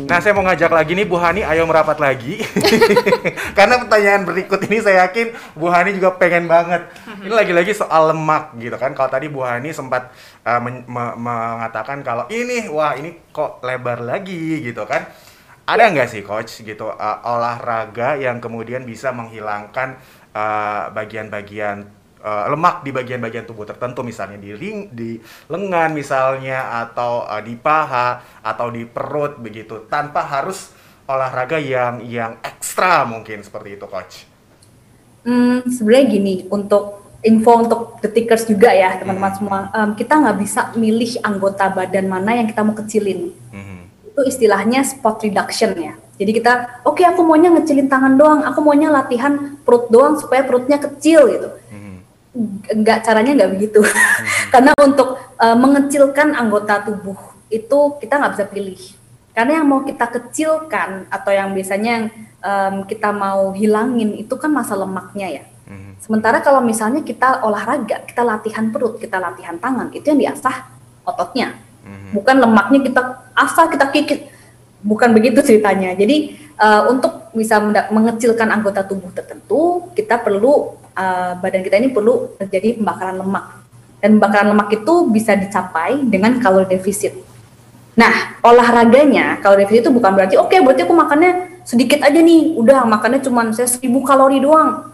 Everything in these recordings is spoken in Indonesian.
Nah, saya mau ngajak lagi nih Bu Hani, ayo merapat lagi. Karena pertanyaan berikut ini saya yakin Bu Hani juga pengen banget. Ini lagi-lagi soal lemak gitu kan. Kalau tadi Bu Hani sempat mengatakan kalau wah ini kok lebar lagi gitu kan. Ada nggak sih Coach gitu olahraga yang kemudian bisa menghilangkan bagian-bagian lemak di bagian-bagian tubuh tertentu, misalnya di lengan misalnya, atau di paha atau di perut begitu, tanpa harus olahraga yang ekstra mungkin seperti itu Coach? Sebenarnya gini, untuk info untuk detikers juga ya teman-teman semua, kita nggak bisa milih anggota badan mana yang kita mau kecilin. Itu istilahnya spot reduction ya. Jadi kita, oke, aku maunya ngecilin tangan doang, aku maunya latihan perut doang supaya perutnya kecil gitu. Caranya nggak begitu. Karena untuk mengecilkan anggota tubuh itu kita nggak bisa pilih. Karena yang mau kita kecilkan atau yang biasanya kita mau hilangin itu kan massa lemaknya ya. Sementara kalau misalnya kita olahraga, kita latihan perut, kita latihan tangan, itu yang diasah ototnya. Bukan lemaknya kita asah, kita kikis. Bukan begitu ceritanya. Jadi untuk bisa mengecilkan anggota tubuh tertentu, kita perlu badan kita ini perlu terjadi pembakaran lemak. Dan pembakaran lemak itu bisa dicapai dengan kalori defisit. Nah, olahraganya kalori defisit itu bukan berarti berarti aku makannya sedikit aja nih, udah makannya cuma 1.000 kalori doang.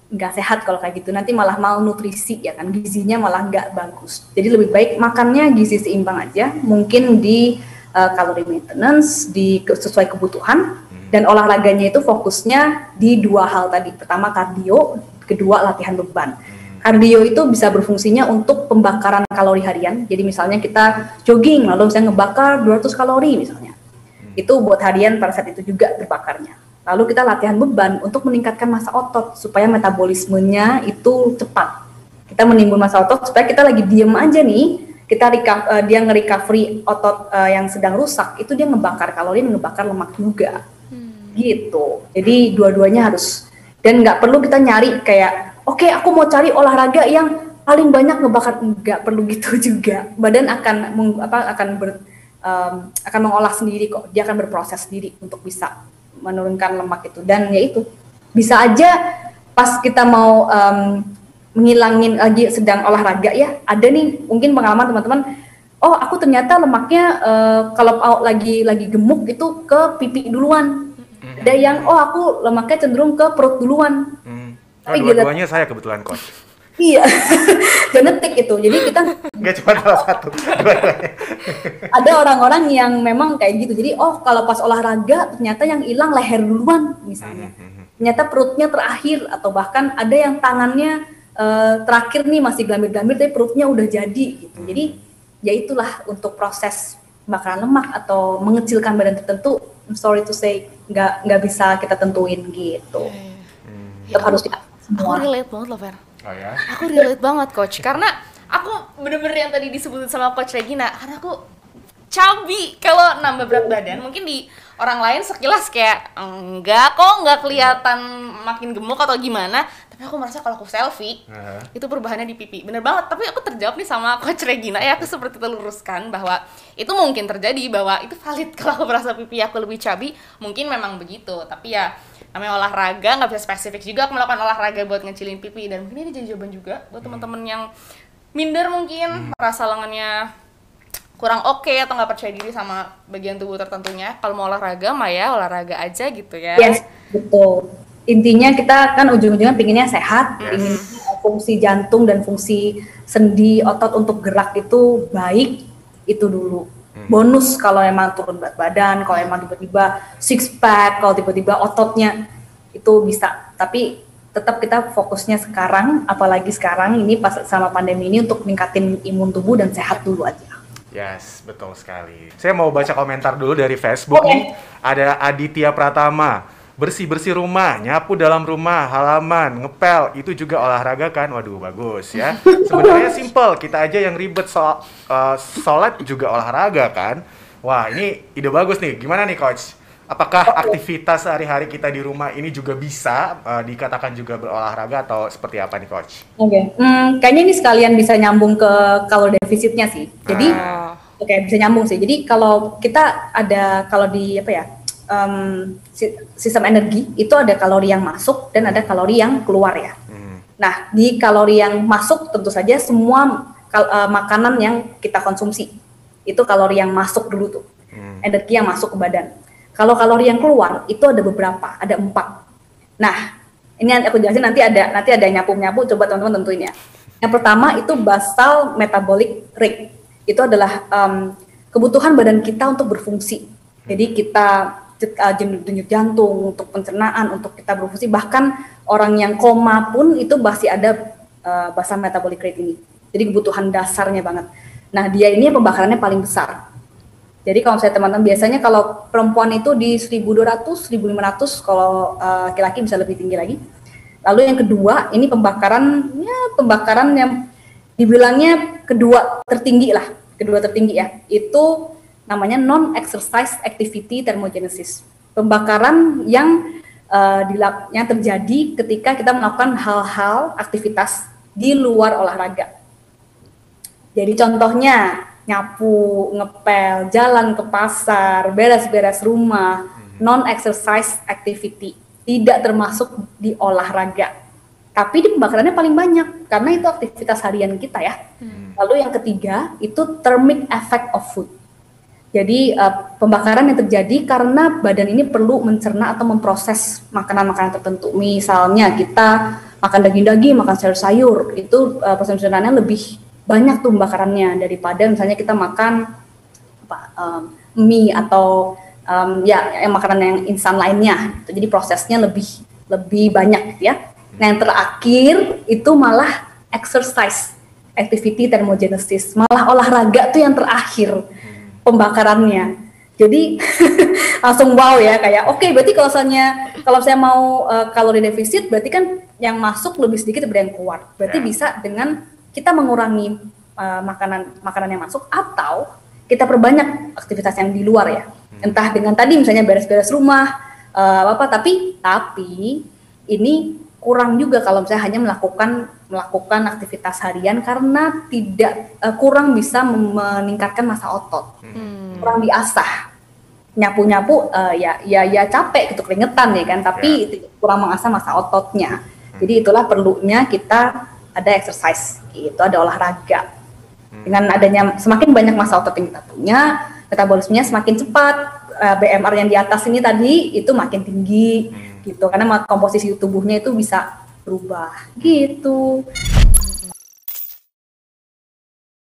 Nggak sehat kalau kayak gitu, nanti malah malnutrisi ya kan, gizinya malah nggak bagus. Jadi lebih baik makannya gizi seimbang aja, mungkin di kalori maintenance, sesuai kebutuhan, dan olahraganya itu fokusnya di 2 hal tadi. Pertama kardio, kedua latihan beban. Kardio itu bisa berfungsinya untuk pembakaran kalori harian. Jadi misalnya kita jogging, lalu saya ngebakar 200 kalori misalnya. Itu buat harian pada saat itu juga terbakarnya. Lalu kita latihan beban untuk meningkatkan massa otot supaya metabolismenya itu cepat. Kita menimbun massa otot supaya kita lagi diem aja nih, dia nge-recovery otot yang sedang rusak, itu dia ngebakar kalori, ngebakar lemak juga. Gitu. Jadi dua-duanya harus. Dan nggak perlu kita nyari kayak, aku mau cari olahraga yang paling banyak ngebakar, nggak perlu gitu juga. Badan akan mengolah sendiri kok. Dia akan berproses sendiri untuk bisa menurunkan lemak itu. Dan ya itu, bisa aja pas kita mau menghilangin lagi sedang olahraga ya, ada nih mungkin pengalaman teman-teman, aku ternyata lemaknya kalau lagi gemuk itu ke pipi duluan. Ada yang aku lemaknya cenderung ke perut duluan. Tapi dua-duanya saya kebetulan Coach. Iya, genetik itu. Jadi kita nggak cuma salah satu. Ada orang-orang yang memang kayak gitu. Jadi kalau pas olahraga ternyata yang hilang leher duluan misalnya. Ternyata perutnya terakhir, atau bahkan ada yang tangannya terakhir nih masih gambir-gambir tapi perutnya udah jadi gitu. Jadi ya itulah untuk proses bakaran lemak atau mengecilkan badan tertentu, sorry to say nggak bisa kita tentuin gitu. Ya, harus semua. Aku relate banget loh Fer. Oh ya? Aku relate banget Coach, karena aku bener-bener yang tadi disebutin sama Coach Regina, karena aku chubby kalau nambah berat badan. Mungkin di orang lain sekilas kayak enggak kelihatan makin gemuk atau gimana, tapi aku merasa kalau aku selfie itu perubahannya di pipi. Bener banget, tapi aku terjawab nih sama Coach Regina ya, aku seperti teluruskan bahwa itu mungkin terjadi, bahwa itu valid kalau aku merasa pipi aku lebih chubby, mungkin memang begitu. Tapi ya namanya olahraga, nggak bisa spesifik juga aku melakukan olahraga buat ngecilin pipi. Dan mungkin ini jadi jawaban juga buat teman-teman yang minder mungkin, merasa lengannya kurang oke atau nggak percaya diri sama bagian tubuh tertentunya. Kalau mau olahraga mah ya olahraga aja gitu ya. Yes, betul. Intinya kita kan ujung-ujungnya pinginnya sehat, ingin fungsi jantung dan fungsi sendi otot untuk gerak itu baik, itu dulu. Bonus kalau emang turun berat badan, kalau emang tiba-tiba six pack, kalau tiba-tiba ototnya itu bisa. Tapi tetap kita fokusnya sekarang, apalagi sekarang ini pas sama pandemi ini, untuk ningkatin imun tubuh dan sehat dulu aja. Yes, betul sekali. Saya mau baca komentar dulu dari Facebook nih. Ada Aditya Pratama. Bersih-bersih rumah, nyapu dalam rumah, halaman, ngepel, itu juga olahraga kan? Waduh, bagus ya. Sebenarnya simple, kita aja yang ribet sholat juga olahraga kan? Wah, ini ide bagus nih. Gimana nih Coach? Apakah aktivitas sehari-hari kita di rumah ini juga bisa dikatakan juga berolahraga atau seperti apa nih Coach? Oke, kayaknya ini sekalian bisa nyambung ke kalori defisitnya sih. Jadi, bisa nyambung sih. Jadi kalau kita ada, kalau di apa ya, sistem energi itu ada kalori yang masuk dan ada kalori yang keluar ya. Nah, di kalori yang masuk tentu saja semua makanan yang kita konsumsi itu kalori yang masuk dulu tuh, energi yang masuk ke badan. Kalau kalori yang keluar itu ada beberapa, ada 4. Nah, ini aku jelasin nanti ada nyapu-nyapu, coba teman-teman tentuin ya. Yang pertama itu basal metabolic rate. Itu adalah kebutuhan badan kita untuk berfungsi. Jadi kita denyut jantung, untuk pencernaan, untuk kita berfungsi. Bahkan orang yang koma pun itu masih ada basal metabolic rate ini. Jadi kebutuhan dasarnya banget. Nah, dia ini pembakarannya paling besar. Jadi kalau saya teman-teman, biasanya kalau perempuan itu di 1200, 1500, kalau laki-laki bisa lebih tinggi lagi. Lalu yang kedua, ini pembakaran yang dibilangnya kedua tertinggi ya. Itu namanya non-exercise activity thermogenesis. Pembakaran yang terjadi ketika kita melakukan hal-hal aktivitas di luar olahraga. Jadi contohnya nyapu, ngepel, jalan ke pasar, beres-beres rumah, non-exercise activity, tidak termasuk di olahraga. Tapi di pembakarannya paling banyak, karena itu aktivitas harian kita ya. Lalu yang ketiga, itu thermic effect of food. Jadi pembakaran yang terjadi karena badan ini perlu mencerna atau memproses makanan-makanan tertentu. Misalnya kita makan daging-daging, makan sayur-sayur, itu proses pencernaannya lebih banyak tuh pembakarannya daripada misalnya kita makan mie atau yang makanan yang instan lainnya. Jadi prosesnya lebih banyak gitu ya. Nah, yang terakhir itu malah exercise activity thermogenesis, malah olahraga tuh yang terakhir pembakarannya. Jadi langsung wow ya, kayak oke, berarti kalau saya mau kalori defisit, berarti kan yang masuk lebih sedikit daripada yang keluar. Berarti bisa dengan kita mengurangi makanan yang masuk, atau kita perbanyak aktivitas yang di luar ya. Entah dengan tadi misalnya beres-beres rumah, tapi ini kurang juga kalau misalnya hanya melakukan aktivitas harian karena kurang bisa meningkatkan massa otot, kurang diasah. Nyapu-nyapu ya capek gitu, keringetan ya kan, tapi kurang mengasah massa ototnya. Jadi itulah perlunya kita ada exercise, itu ada olahraga. Dengan adanya semakin banyak massa otot yang kita punya, metabolismenya semakin cepat, BMR yang di atas ini tadi itu makin tinggi gitu, karena komposisi tubuhnya itu bisa berubah gitu.